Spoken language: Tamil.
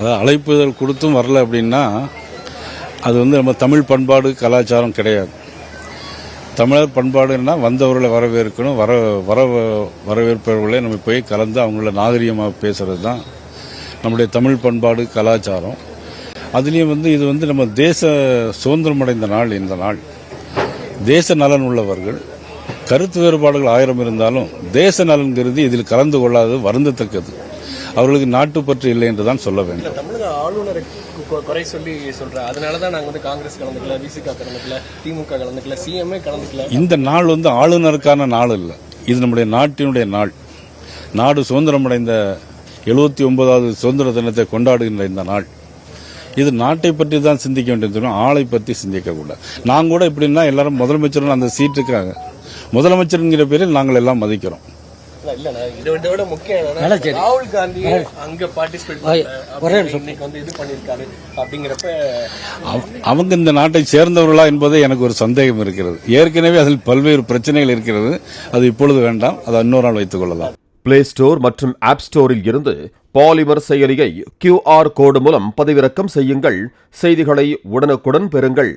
அதாவது அழைப்புதல் கொடுத்தும் வரல அப்படின்னா அது நம்ம தமிழ் பண்பாடு கலாச்சாரம் கிடையாது. தமிழர் பண்பாடுன்னா வந்தவர்களை வரவேற்கணும், வரவேற்பவர்களே நம்ம போய் கலந்து அவங்கள நாகரிகமாக பேசுகிறது தான் நம்முடைய தமிழ் பண்பாடு கலாச்சாரம். அதுலேயும் இது நம்ம தேச சுதந்திரம் அடைந்த நாள். இந்த நாள் தேச நலன் உள்ளவர்கள், கருத்து வேறுபாடுகள் 1000 இருந்தாலும் தேச நலன் கருதி இதில் கலந்து கொள்ளாதது வருந்தத்தக்கது. அவர்களுக்கு நாட்டுப்பற்று இல்லை என்று தான் சொல்ல வேண்டும். தமிழக ஆளுநரை குறை சொல்லி சொல்றேன். அதனாலதான் நாங்க காங்கிரஸ் கலந்துக்கல, விசிக கலந்துக்கல, திமுக கலந்துக்கல, சிஎம்ஏ கலந்துக்கல. இந்த நாள் ஆளுநருக்கான நாள் இல்லை, இது நம்முடைய நாட்டினுடைய நாள். நாடு சுதந்திரம் அடைந்த 79வது சுதந்திர தினத்தை கொண்டாடுகின்ற இந்த நாள். இது நாட்டை பற்றி தான் சிந்திக்க வேண்டியது, ஆளை பற்றி சிந்திக்க கூடாது. நான் கூட எப்படின்னா எல்லாரும் முதலமைச்சர் அந்த சீட்டுக்காக முதலமைச்சருங்கிற பேரில் நாங்கள் எல்லாம் மதிக்கிறோம். இதோட முக்கியம் ராகுல் காந்தி அங்க பார்ட்டிசிபேட் இது பண்ணிருக்காரு அப்படிங்கிறப்ப அவங்க இந்த நாட்டை சேர்ந்தவர்களா என்பதை எனக்கு ஒரு சந்தேகம் இருக்கிறது. ஏற்கனவே அதில் பல்வேறு பிரச்சனைகள் இருக்கிறது. அது இப்பொழுது வேண்டாம், அதை இன்னொரு நாள் வைத்துக் கொள்ளலாம். பிளே ஸ்டோர் மற்றும் ஆப் ஸ்டோரில் இருந்து பாலிமர் செயலியை QR கோடு மூலம் பதிவிறக்கம் செய்யுங்கள். செய்திகளை உடனுக்குடன் பெறுங்கள்.